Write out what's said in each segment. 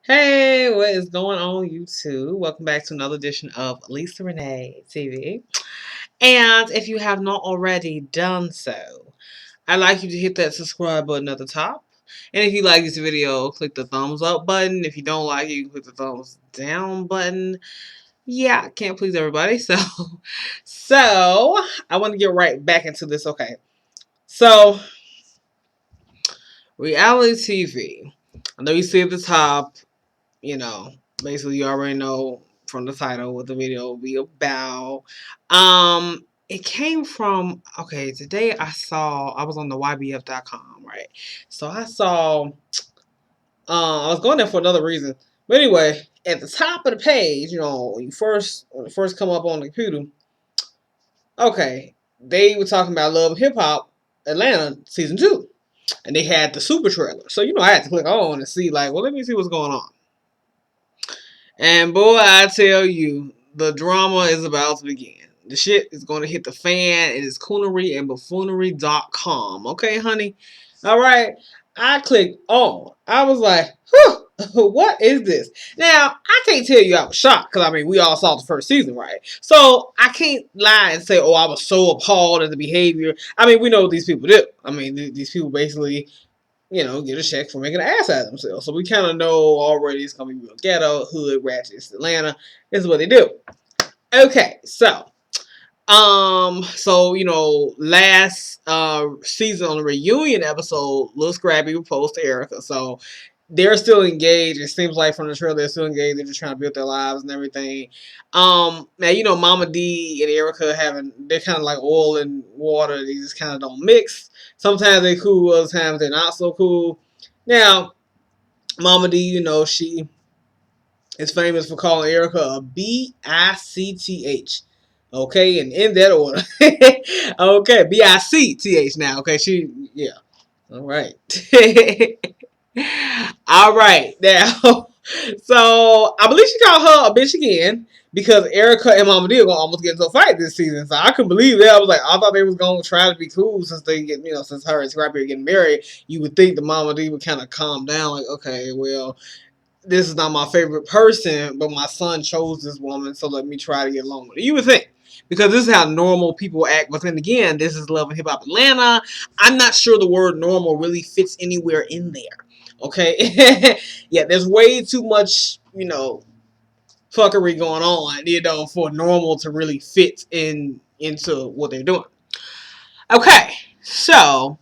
Hey, what is going on, YouTube? Welcome back to another edition of Lisa Renee TV. And if you have not already done so, I'd like you to hit that subscribe button at the top. And if you like this video, click the thumbs up button. If you don't like it, you can click the thumbs down button. Yeah, I can't please everybody. So I want to get right back into this. Okay. So, reality TV. I know you see at the top, you know, basically you already know from the title what the video will be about. It came from, okay, today I was on the YBF.com, right? So I was going there for another reason. But anyway, at the top of the page, when you first come up on the computer, okay, they were talking about Love and Hip Hop Atlanta season 2. And they had the Supertrailer. So, I had to click on and see, like, well, let me see what's going on. And boy, I tell you, the drama is about to begin. The shit is going to hit the fan. It is coonery and buffoonery.com. Okay, honey? All right. I clicked on. I was like, what is this? Now, I can't tell you I was shocked because, we all saw the first season, right? So, I can't lie and say, I was so appalled at the behavior. We know what these people do. These people basically get a check for making an ass out of themselves. So we kind of know already it's going to be real ghetto, hood, ratchet, Atlanta. This is what they do. Okay, so, last season on the reunion episode, Lil Scrappy proposed to Erica. So they're still engaged. It seems like from the trailer they're still engaged. They're just trying to build their lives and everything. Now Mama D and Erica they're kind of like oil and water. They just kind of don't mix. Sometimes they're cool, other times they're not so cool. Now, Mama D, she is famous for calling Erica a B-I-C-T-H. Okay, and in that order. Okay, B-I-C-T-H now. Okay, yeah. All right. All right, now. So, I believe she called her a bitch again because Erica and Mama D are gonna almost get into a fight this season. So I couldn't believe that. I was like, I thought they was gonna try to be cool since since her and Scrappy are getting married. You would think the Mama D would kind of calm down, like, okay, well, this is not my favorite person, but my son chose this woman, so let me try to get along with it. You would think. Because this is how normal people act. But then again, this is Love and Hip Hop Atlanta. I'm not sure the word normal really fits anywhere in there. Okay? Yeah, there's way too much, fuckery going on, for normal to really fit into what they're doing. Okay, so,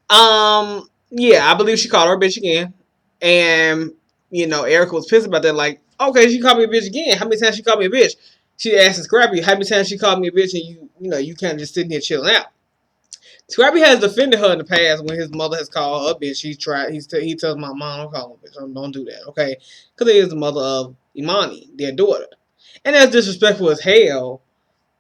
yeah, I believe she called her a bitch again. And, Erica was pissed about that. Like, okay, she called me a bitch again. How many times she called me a bitch? She asked Scrappy, how many times she called me a bitch and you kind of just sitting here chilling out. Scrappy has defended her in the past when his mother has called her a bitch. He tells my mom, don't call her a bitch. Don't do that, okay? Because he is the mother of Imani, their daughter. And that's disrespectful as hell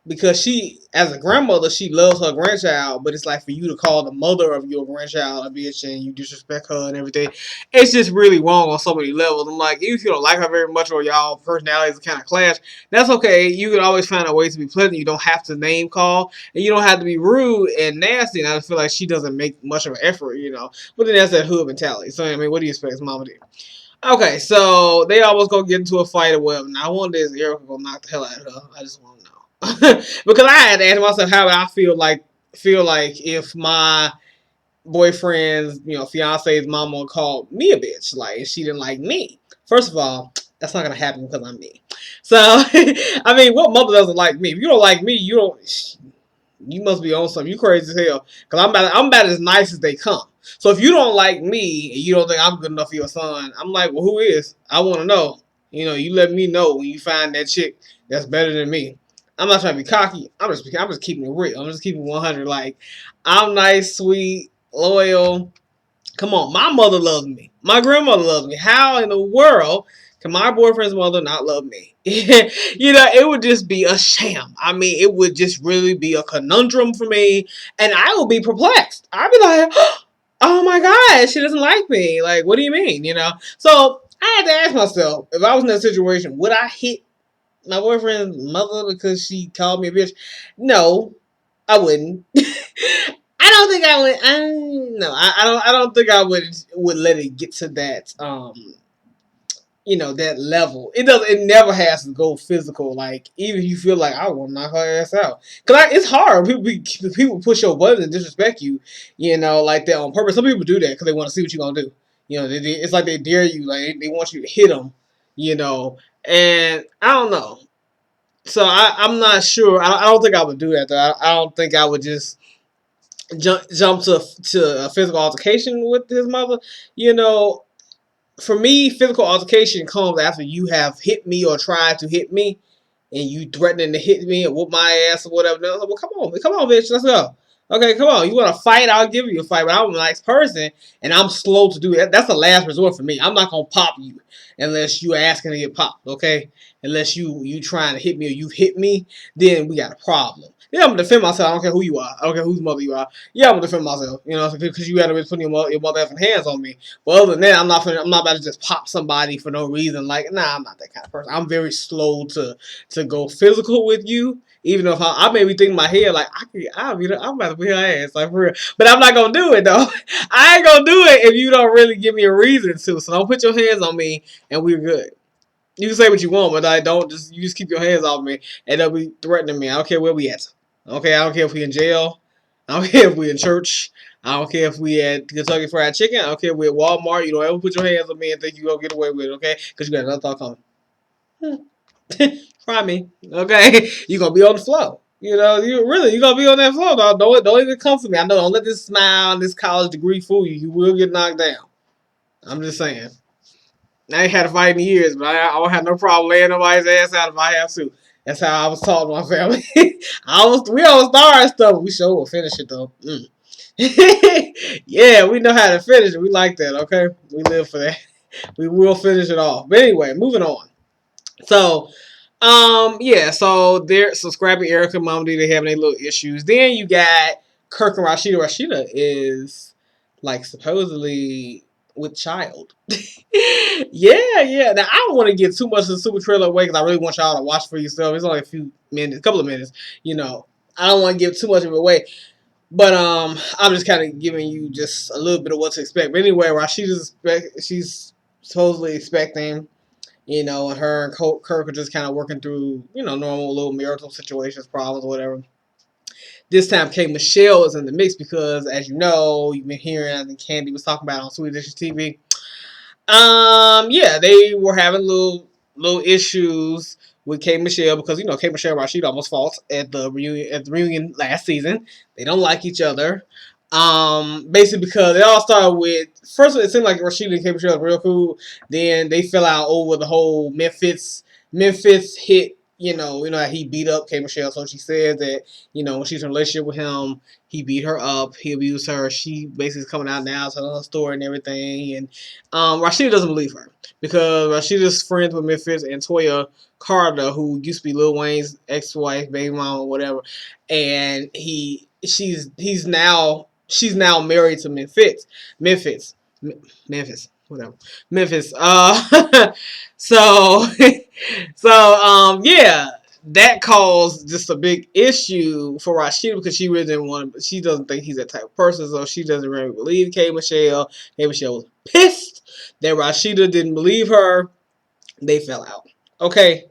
because she, as a grandmother, she loves her grandchild, but it's like for you to call the mother of your grandchild a bitch and you disrespect her and everything, it's just really wrong on so many levels. I'm like, even if you don't like her very much or y'all personalities kind of clash, that's okay. You can always find a way to be pleasant. You don't have to name call, and you don't have to be rude and nasty. And I feel like she doesn't make much of an effort. But then that's that hood mentality. So, what do you expect? It's Mama D. Okay, so they almost gonna get into a fight or whatever. Now, I wonder if Erica gonna knock the hell out of her. I just want to know because I had to ask myself how would I feel like if my boyfriend's fiance's mama called me a bitch, like if she didn't like me. First of all, that's not gonna happen because I'm me. So what mother doesn't like me? If you don't like me, you must be on something. You crazy as hell. Because I'm about as nice as they come. So if you don't like me and you don't think I'm good enough for your son, I'm like, well, who is? I want to know. You let me know when you find that chick that's better than me. I'm not trying to be cocky. I'm just keeping it real. I'm just keeping it 100. Like, I'm nice, sweet, loyal. Come on, my mother loves me. My grandmother loves me. How in the world can my boyfriend's mother not love me? It would just be a sham. It would just really be a conundrum for me, and I would be perplexed. I'd be like, oh my God, she doesn't like me. Like, what do you mean? So I had to ask myself, if I was in that situation, would I hit my boyfriend's mother because she called me a bitch? No, I wouldn't. I don't think I would. No, I don't think I would let it get to that that level. It never has to go physical. Like, even if you feel like I want to knock her ass out, cause it's hard. People push your buttons and disrespect you, like that on purpose. Some people do that because they want to see what you're gonna do. It's like they dare you, like they want you to hit them, and I don't know. So I'm not sure. I don't think I would do that though. I don't think I would just jump to a physical altercation with his mother. You know, for me, physical altercation comes after you have hit me or tried to hit me, and you threatening to hit me or whoop my ass or whatever. Like, well, come on, bitch, let's go. Okay, come on. You want to fight? I'll give you a fight. But I'm a nice person, and I'm slow to do it. That's the last resort for me. I'm not gonna pop you unless you asking to get popped. Okay, unless you trying to hit me or you hit me, then we got a problem. Yeah, I'm gonna defend myself. I don't care who you are. I don't care whose mother you are. Yeah, I'm gonna defend myself. Because you had to be putting your mother effing hands on me. But other than that, I'm not about to just pop somebody for no reason. Like, nah, I'm not that kind of person. I'm very slow to go physical with you. Even if I may be thinking in my head like I'm about to beat her ass, like, for real. But I'm not gonna do it though. I ain't gonna do it if you don't really give me a reason to. So don't put your hands on me and we're good. You can say what you want, but you just keep your hands off me and they'll be threatening me. I don't care where we at. Okay, I don't care if we in jail. I don't care if we in church. I don't care if we at Kentucky Fried Chicken. I don't care if we at Walmart. You don't ever put your hands on me and think you gonna get away with it, okay? Because you got another thought coming. Try me, okay? You gonna be on the floor. You gonna be on that floor. Don't even come for me. I know. Don't let this smile and this college degree fool you. You will get knocked down. I'm just saying. I ain't had a fight in years, but I don't have no problem laying nobody's ass out if I have to. That's how I was taught in my family. We always start stuff, but we sure will finish it though. Yeah, we know how to finish it. We like that, okay? We live for that. We will finish it off. But anyway, moving on. So, yeah, so Scrappy, Erica, and Mama D, they having their little issues. Then you got Kirk and Rashida. Rashida is like supposedly with child. Yeah. Now I don't want to get too much of the super trailer away because I really want y'all to watch for yourself. It's only a couple of minutes. I don't want to give too much of it away. But I'm just kind of giving you just a little bit of what to expect. But anyway, she's supposedly expecting, and her and Kirk are just kind of working through, normal little marital situations, problems, whatever. This time, K. Michelle is in the mix because, as you know, you've been hearing, I think Candy was talking about on Sweet Edition TV. Yeah, they were having little issues with K. Michelle because K. Michelle and Rashida almost fought at the reunion last season. They don't like each other. Basically because it all started with first it seemed like Rashida and K. Michelle were real cool. Then they fell out over the whole Memphis hit. How he beat up K. Michelle. So she said that when she's in a relationship with him, he beat her up, he abused her. She basically is coming out now, telling her story and everything. And Rashida doesn't believe her because Rashida's friends with Memphis and Toya Carter, who used to be Lil Wayne's ex-wife, baby mama, or whatever, and she's now married to Memphis, whatever, Memphis. So, yeah, that caused just a big issue for Rashida because she really didn't want to. She doesn't think he's that type of person, so she doesn't really believe K. Michelle. K. Michelle was pissed that Rashida didn't believe her. They fell out. Okay.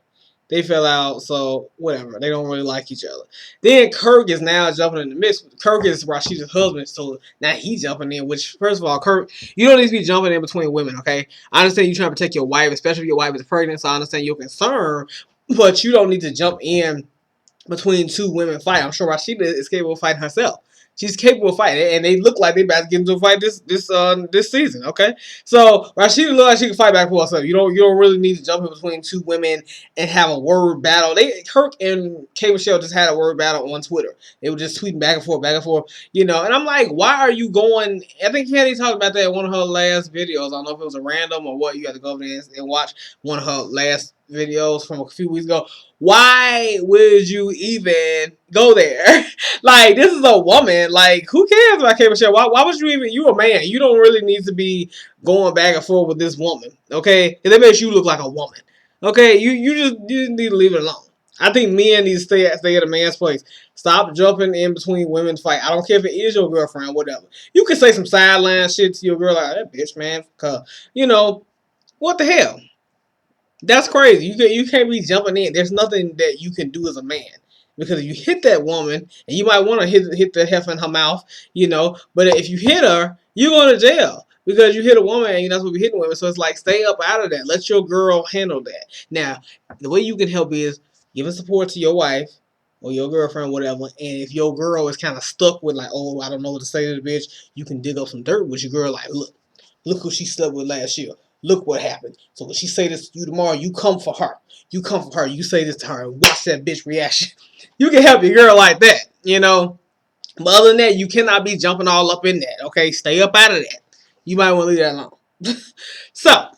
They fell out, so whatever. They don't really like each other. Then Kirk is now jumping in the mix. Kirk is Rashida's husband, so now he's jumping in, which, first of all, Kirk, you don't need to be jumping in between women, okay? I understand you trying to protect your wife, especially if your wife is pregnant, so I understand your concern, but you don't need to jump in between two women fight. I'm sure Rashida is capable of fighting herself. She's capable of fighting, and they look like they about to get into a fight this season. Okay, so Rashida looks like she can fight back for herself. You don't really need to jump in between two women and have a word battle. Kirk and K. Michelle just had a word battle on Twitter. They were just tweeting back and forth, And I'm like, why are you going? I think Candy talked about that in one of her last videos. I don't know if it was a random or what. You had to go over there and watch one of her last videos from a few weeks ago. Why would you even go there? Like, this is a woman. Like, who cares about K. Michelle? Why would you even? You a man. You don't really need to be going back and forth with this woman. Okay, and that makes you look like a woman. Okay, you just need to leave it alone. I think men need to stay at a man's place. Stop jumping in between women's fight. I don't care if it is your girlfriend, whatever. You can say some sideline shit to your girl like that bitch, man. Cause what the hell? That's crazy. You can't be jumping in. There's nothing that you can do as a man. Because if you hit that woman, and you might want to hit the heifer in her mouth, but if you hit her, you're going to jail. Because you hit a woman and you're not supposed to be hitting women. So it's like, stay up out of that. Let your girl handle that. Now, the way you can help is giving support to your wife or your girlfriend, whatever. And if your girl is kind of stuck with like, oh, I don't know what to say to the bitch, you can dig up some dirt with your girl. Like, look who she slept with last year. Look what happened. So when she say this to you tomorrow, you come for her. You come for her. You say this to her and watch that bitch reaction. You can help your girl like that. But other than that, you cannot be jumping all up in that. Okay, stay up out of that. You might want to leave that alone. So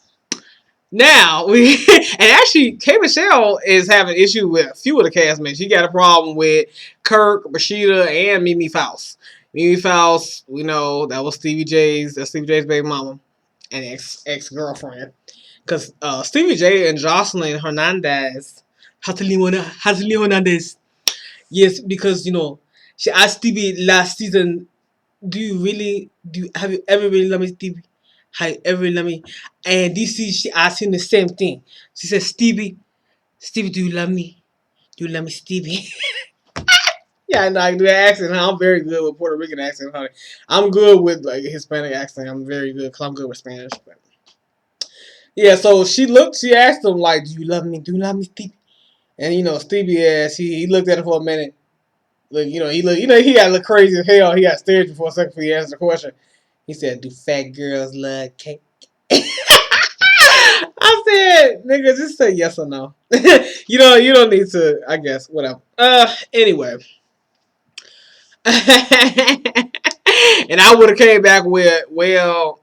now we and actually K Michelle is having issue with a few of the castmates. She got a problem with Kirk, Rashida, and Mimi Faust. Mimi Faust, we know that was that's Stevie J's baby mama and ex girlfriend. Because Stevie J and Jocelyn Hernandez, Hatali Hernandez, yes, because she asked Stevie last season, have you ever really loved me, Stevie? Have you ever really loved me? And this season she asked him the same thing. She said, Stevie, do you love me? Do you love me, Stevie? Yeah, I know I can do that accent. I'm very good with Puerto Rican accent, honey. I'm good with like Hispanic accent. I'm very good because I'm good with Spanish. But yeah, so she asked him like, "Do you love me? Do you love me, Stevie?" And Stevie ass, he looked at her for a minute. Look, he got look crazy as hell. He got stared for a second before he answered the question. He said, "Do fat girls love cake?" I said, "Nigga, just say yes or no." You don't need to. I guess whatever. Anyway, and I would have came back with, well,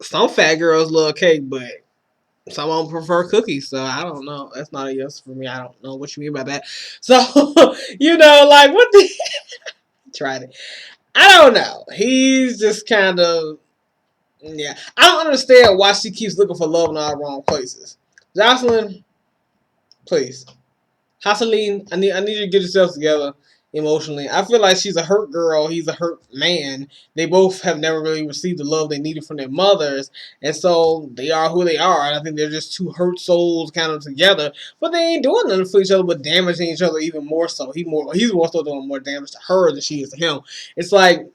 some fat girls love cake, but some of them prefer cookies, so I don't know. That's not a yes for me. I don't know what you mean by that. So, like, what the... Tried it. I don't know. He's just kind of... Yeah. I don't understand why she keeps looking for love in all the wrong places. Jocelyn, please. Hasseline, I need you to get yourself together emotionally. I feel like she's a hurt girl. He's a hurt man. They both have never really received the love they needed from their mothers, and so they are who they are. And I think they're just two hurt souls kind of together, but they ain't doing nothing for each other but damaging each other even more so. He's more so doing more damage to her than she is to him. It's like,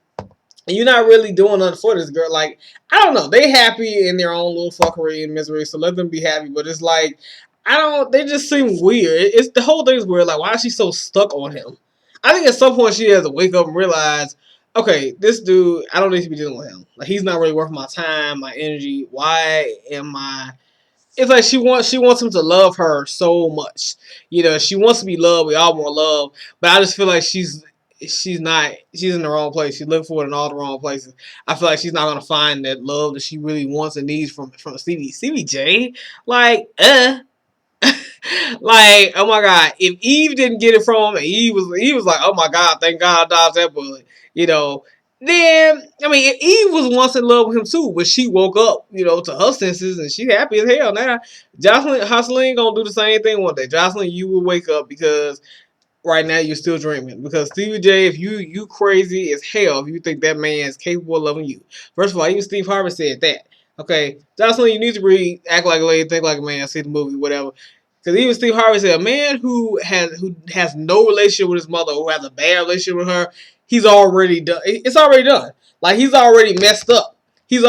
you're not really doing nothing for this girl. Like, I don't know. They happy in their own little fuckery and misery, so let them be happy. But it's like, they just seem weird. It's the whole thing is weird. Like, why is she so stuck on him? I think at some point she has to wake up and realize, okay, this dude, I don't need to be dealing with him. Like, he's not really worth my time, my energy. Why am I... It's like she wants him to love her so much. She wants to be loved. We all want love, but I just feel like she's in the wrong place. She's looking for it in all the wrong places. I feel like she's not gonna find that love that she really wants and needs from Stevie J. Like, like, oh my God, if Eve didn't get it from him, and he was like, oh my God, thank God I dodged that bullet, then, I mean, if Eve was once in love with him too, but she woke up, to her senses, and she happy as hell now. Jocelyn gonna do the same thing one day. Jocelyn, you will wake up because right now you're still dreaming. Because Stevie J, if you crazy as hell if you think that man is capable of loving you. First of all, even Steve Harvey said that. Okay, Jocelyn, you need to read Act Like a Lady, Think Like a Man, see the movie, whatever. Because even Steve Harvey said a man who has no relationship with his mother, who has a bad relationship with her, he's already done. It's already done. Like, he's already messed up. He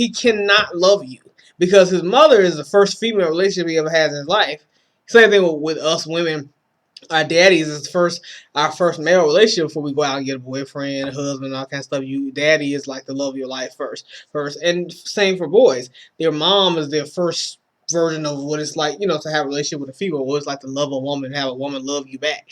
cannot love you because his mother is the first female relationship he ever has in his life. Same thing with us women. Our daddies is our first male relationship before we go out and get a boyfriend, a husband, all kind of stuff. Daddy is like the love of your life first, and same for boys. Their mom is their first version of what it's like, to have a relationship with a female. What it's like to love a woman, have a woman love you back.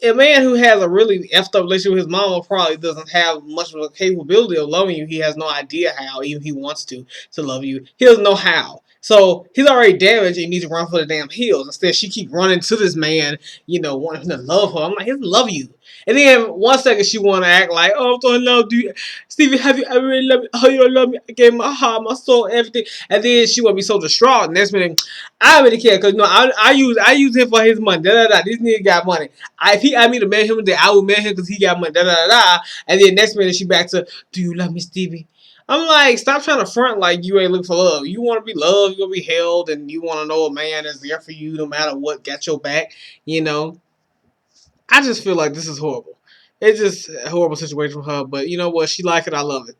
A man who has a really effed up relationship with his mama probably doesn't have much of a capability of loving you. He has no idea how, even if he wants to love you. He doesn't know how. So he's already damaged and he needs to run for the damn hills. Instead, she keep running to this man, wanting him to love her. I'm like, he doesn't love you. And then 1 second she want to act like, oh, I'm so in love with you. Stevie, have you ever really loved me? Oh, you don't love me? I gave my heart, my soul, everything. And then she want to be so distraught. Next minute, I don't really care because I use him for his money. This nigga got money. If he asked me to marry him, then I would marry him because he got money. And then next minute she back to, do you love me, Stevie? I'm like, stop trying to front like you ain't looking for love. You want to be loved, you want to be held, and you want to know a man is there for you no matter what, got your back. You know, I just feel like this is horrible. It's just a horrible situation for her. But you know what? She like it. I love it.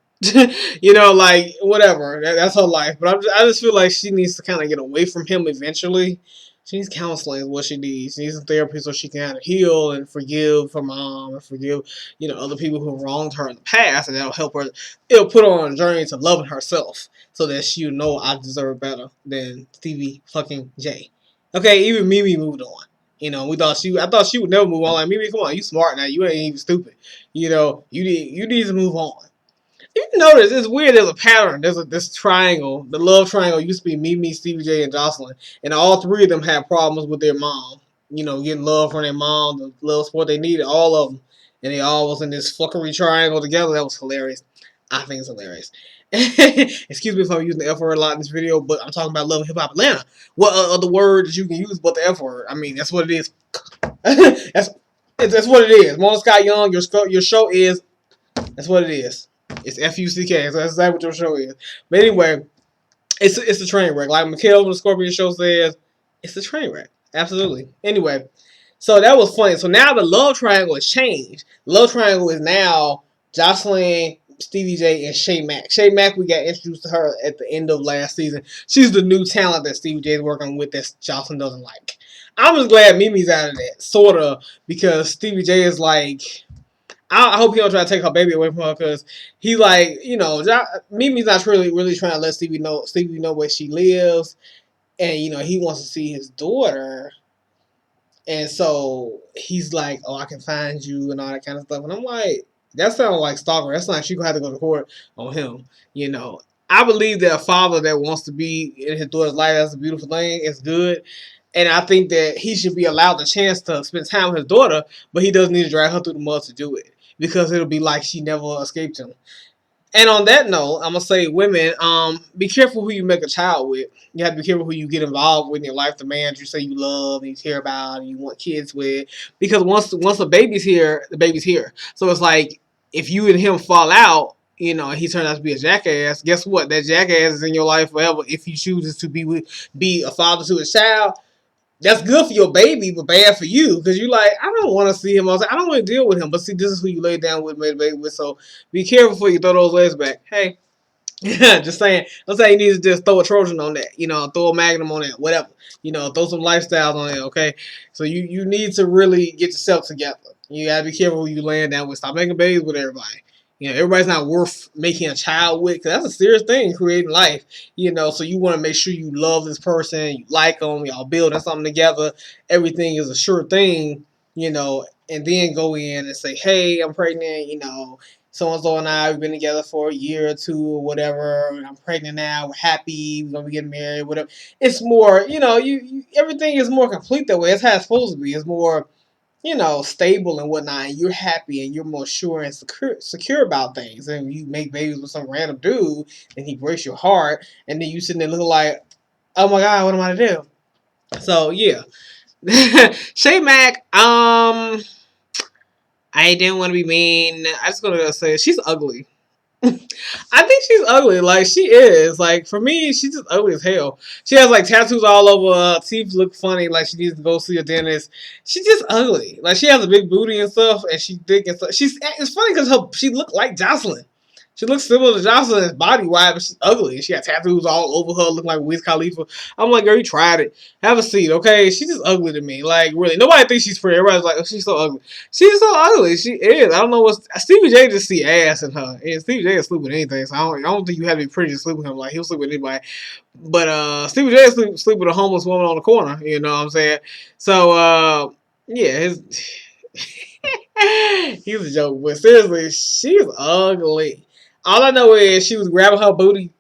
You know, like whatever. That's her life. But I just feel like she needs to kind of get away from him eventually. She needs counseling is what she needs. She needs some therapy so she can kind of heal and forgive her mom and forgive, other people who wronged her in the past, and that'll help her. It'll put her on a journey to loving herself so that she know I deserve better than Stevie fucking J. Okay, even Mimi moved on. I thought she would never move on. Like, Mimi, come on, you smart now. You ain't even stupid. You need to move on. You notice it's weird. There's a pattern. There's this triangle. The love triangle used to be Mimi, Stevie J, and Jocelyn, and all three of them had problems with their mom. Getting love from their mom, the love support they needed, all of them, and they all was in this fuckery triangle together. That was hilarious. I think it's hilarious. Excuse me if I'm using the F word a lot in this video, but I'm talking about Love and Hip Hop Atlanta. What other words you can use but the F word? I mean, that's what it is. that's what it is. Mona Scott Young, your show is. That's what it is. It's FUCK. So that's exactly what your show is. But anyway, it's a train wreck. Like Mikhail from the Scorpion Show says, it's a train wreck. Absolutely. Anyway, so that was funny. So now the love triangle has changed. The love triangle is now Jocelyn, Stevie J, and Shay Mack. Shay Mack, we got introduced to her at the end of last season. She's the new talent that Stevie J is working with that Jocelyn doesn't like. I'm just glad Mimi's out of that, sort of, because Stevie J is like, I hope he don't try to take her baby away from her, because he like, Mimi's not really trying to let Stevie know where she lives, and he wants to see his daughter, and so he's like, oh, I can find you and all that kind of stuff, and I'm like, that sounds like stalker. That's like she gonna have to go to court on him. I believe that a father that wants to be in his daughter's life, that's a beautiful thing. It's good. And I think that he should be allowed the chance to spend time with his daughter, but he doesn't need to drag her through the mud to do it, because it'll be like she never escaped him. And on that note, I'm gonna say, women, be careful who you make a child with. You have to be careful who you get involved with in your life. The man you say you love and you care about and you want kids with, because once the baby's here, the baby's here. So it's like, if you and him fall out, and he turned out to be a jackass, guess what? That jackass is in your life forever. If he chooses to be a father to his child, that's good for your baby, but bad for you, because you like, I don't want to see him. I don't want to deal with him. But see, this is who you lay down with, made a baby with. So be careful before you throw those legs back. Hey, just saying. I'm saying you need to just throw a Trojan on that. Throw a Magnum on that. Whatever. Throw some lifestyles on it. Okay. So you need to really get yourself together. You gotta be careful who you laying down with. Stop making babies with everybody. Everybody's not worth making a child with, because that's a serious thing, creating life. So you want to make sure you love this person, you like them, y'all building something together. Everything is a sure thing, and then go in and say, hey, I'm pregnant, so-and-so and I, we've been together for a year or two or whatever, and I'm pregnant now, we're happy, we're going to be getting married, whatever. It's more, everything is more complete that way. It's how it's supposed to be. It's more, stable and whatnot, and you're happy and you're more sure and secure about things. And you make babies with some random dude, and he breaks your heart, and then you sitting there looking like, oh my God, what am I to do? So yeah, Shay Mack, I didn't want to be mean. I just gonna say she's ugly. I think she's ugly. Like, she is. Like, for me, she's just ugly as hell. She has, like, tattoos all over her. Teeth look funny. Like, she needs to go see a dentist. She's just ugly. Like, she has a big booty and stuff, and she's thick and stuff. It's funny because she looked like Jocelyn. She looks similar to Jocelyn's body-wise, but she's ugly. She got tattoos all over her, looking like Wiz Khalifa. I'm like, girl, you tried it. Have a seat, okay? She's just ugly to me. Like, really. Nobody thinks she's pretty. Everybody's like, oh, she's so ugly. She's so ugly. She is. I don't know what... Stevie J just see ass in her. And Stevie J will sleep with anything, so I don't think you have to be pretty to sleep with him. Like, he'll sleep with anybody. But Stevie J sleep with a homeless woman on the corner. You know what I'm saying? So, yeah, he's a joke. But seriously, she's ugly. All I know is she was grabbing her booty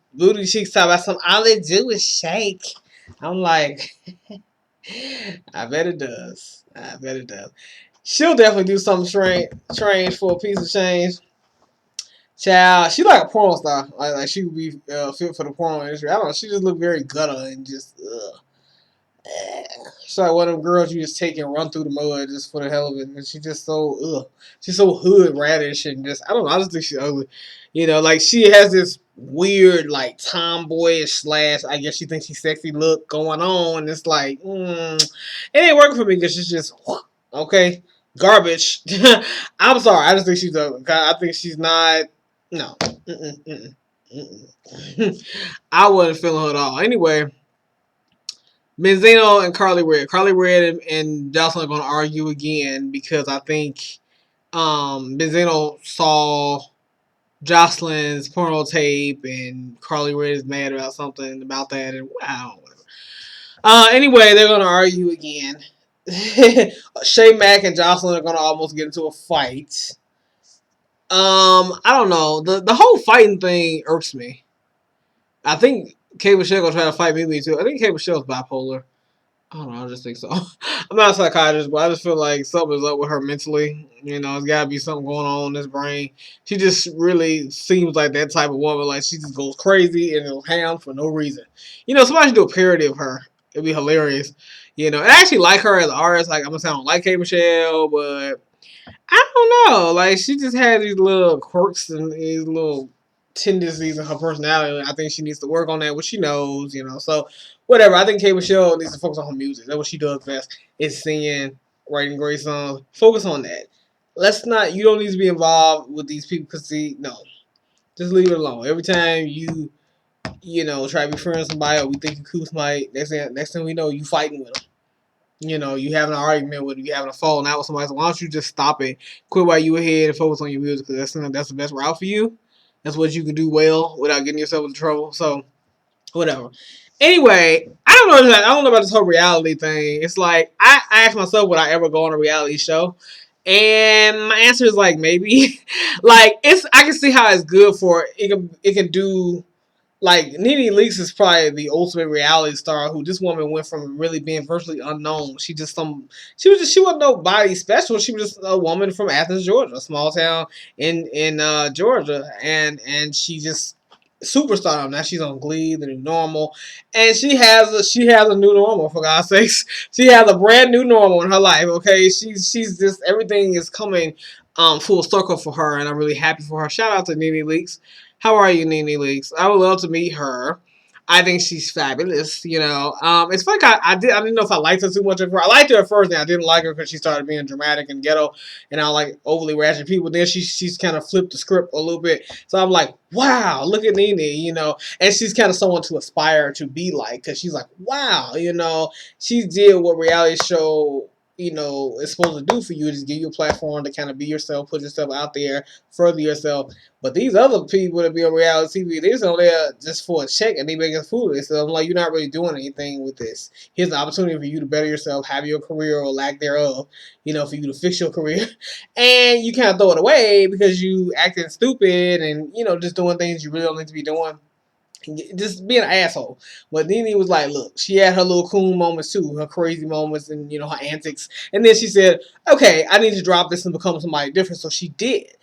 cheeks, talking about something. All they do is shake. I'm like, I bet it does. I bet it does. She'll definitely do something strange for a piece of change. Child, she like a porn star. Like she would be fit for the porn industry. I don't know. She just look very gutter and just ugh. She's like one of them girls you just take and run through the mud just for the hell of it. And she's just so ugh. She's so hood radish and just, I don't know. I just think she's ugly. Like she has this weird like tomboyish slash I guess she thinks she's sexy look going on. And it's like it ain't working for me because she's just okay garbage. I'm sorry. I just think she's a. I think she's not. No. Mm-mm, mm-mm, mm-mm. I wasn't feeling her at all. Anyway, Benzino and Carly Red. Carly Red and Jocelyn are going to argue again because I think Benzino saw Jocelyn's porno tape and Carly Red is mad about something about that and wow. Anyway, they're going to argue again. Shay Mack and Jocelyn are going to almost get into a fight. I don't know. The whole fighting thing irks me. I think K Michelle gonna try to fight me too. I think K Michelle's bipolar. I don't know. I just think so. I'm not a psychiatrist, but I just feel like something's up with her mentally. You know, it's gotta be something going on in this brain. She just really seems like that type of woman. Like she just goes crazy and it'll ham for no reason. You know, somebody should do a parody of her. It'd be hilarious. You know, and I actually like her as an artist. Like I'm gonna say I don't like K Michelle, but I don't know. Like she just had these little quirks and these little tendencies in her personality. I think she needs to work on that, which she knows, you know. So whatever. I think K Michelle needs to focus on her music. That's what she does best. Is singing, writing great songs. Focus on that. Let's not. You don't need to be involved with these people because see, no, just leave it alone. Every time you know, try to be friends with somebody or we think you cool with somebody, next thing we know, you fighting with them. You know, you having an argument with you having a falling out with somebody. So why don't you just stop it, quit while you ahead, and focus on your music? Because that's the best route for you. That's what you can do well without getting yourself into trouble. So whatever. Anyway, I don't know about this whole reality thing. It's like I asked myself, would I ever go on a reality show? And my answer is like maybe. Like I can see how it's good for it can do like Nene Leakes is probably the ultimate reality star who this woman went from really being virtually unknown. She wasn't nobody special. She was just a woman from Athens, Georgia, a small town in Georgia, and she just superstar. Now she's on Glee, the new normal, and she has a new normal for God's sakes. She has a brand new normal in her life. Okay, she's just everything is coming full circle for her, and I'm really happy for her. Shout out to Nene Leakes. How are you, Nene Leakes? I would love to meet her. I think she's fabulous. You know, it's funny. I didn't know if I liked her too much. I liked her at first, and I didn't like her because she started being dramatic and ghetto, and I like overly ratchet people. Then she's kind of flipped the script a little bit. So I'm like, wow, look at Nene. You know, and she's kind of someone to aspire to be like because she's like, wow, you know, she did what reality show is supposed to do for you, just give you a platform to kind of be yourself, put yourself out there, further yourself. But these other people that be on reality TV, they're just on there just for a check and they make a fool of themselves. I'm like, you're not really doing anything with this. Here's an opportunity for you to better yourself, have your career or lack thereof, for you to fix your career. And you kind of throw it away because you acting stupid and, just doing things you really don't need to be doing. Just being an asshole. But Nene was like, look, she had her little cool moments too, her crazy moments and, her antics. And then she said, okay, I need to drop this and become somebody different. So she did,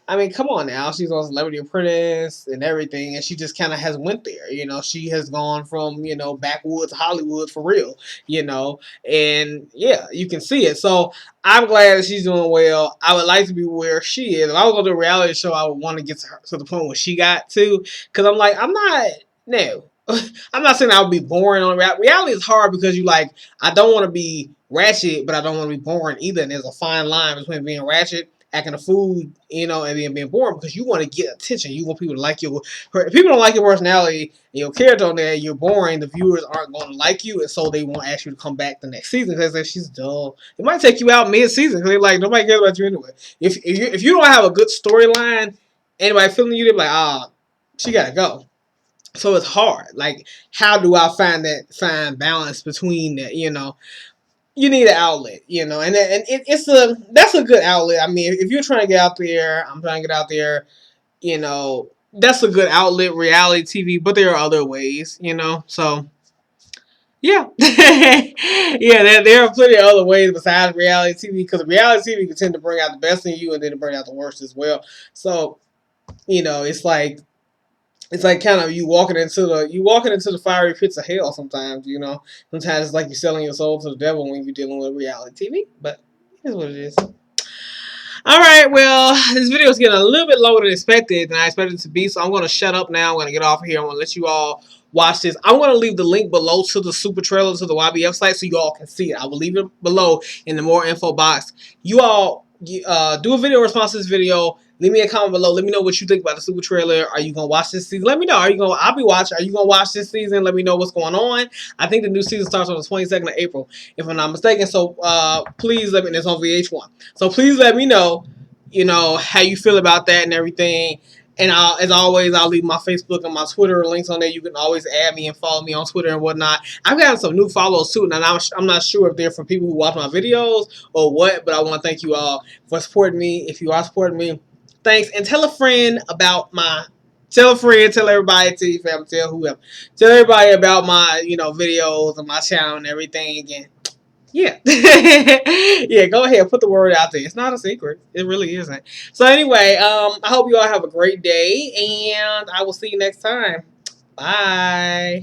I mean, come on now. She's on Celebrity Apprentice and everything. And she just kind of has went there, She has gone from, backwoods to Hollywood for real, And yeah, you can see it. So I'm glad that she's doing well. I would like to be where she is. If I was going to do a reality show, I would want to get to her to the point where she got to. Because I'm like, no. I'm not saying I would be boring on reality. Reality is hard because I don't want to be ratchet, but I don't want to be boring either. And there's a fine line between being ratchet, acting a fool, and being boring because you want to get attention. You want people to like you. If people don't like your personality and your character on there, you're boring. The viewers aren't going to like you, and so they won't ask you to come back the next season because they say she's dull. It might take you out mid-season because they're like, nobody cares about you anyway. If you don't have a good storyline, anybody feeling you, they're like, she gotta go. So it's hard. Like, how do I find that fine balance between that? You need an outlet, and that's a good outlet. I mean, if you're trying to get out there, I'm trying to get out there, that's a good outlet, reality TV. But there are other ways, So yeah, yeah, there are plenty of other ways besides reality TV because reality TV can tend to bring out the best in you and then to bring out the worst as well. So it's like kind of you walking into the fiery pits of hell sometimes, Sometimes it's like you're selling your soul to the devil when you're dealing with reality TV, but here's what it is. All right, well, this video is getting a little bit longer than expected, than I expected it to be, so I'm going to shut up now. I'm going to get off of here. I'm going to let you all watch this. I'm going to leave the link below to the super trailer to the YBF site so you all can see it. I will leave it below in the more info box. You all do a video response to this video. Leave me a comment below. Let me know what you think about the super trailer. Are you going to watch this season? Let me know. I'll be watching. Are you going to watch this season? Let me know what's going on. I think the new season starts on the 22nd of April, if I'm not mistaken. So please let me know. It's on VH1. So please let me know, how you feel about that and everything. And as always, I'll leave my Facebook and my Twitter links on there. You can always add me and follow me on Twitter and whatnot. I've gotten some new followers too, and I'm not sure if they're from people who watch my videos or what, but I want to thank you all for supporting me. If you are supporting me, thanks. And tell a friend about tell a friend, tell everybody, tell your family, tell whoever. Tell everybody about my, videos and my channel and everything again. Yeah. Yeah, go ahead. Put the word out there. It's not a secret. It really isn't. So anyway, I hope you all have a great day, and I will see you next time. Bye.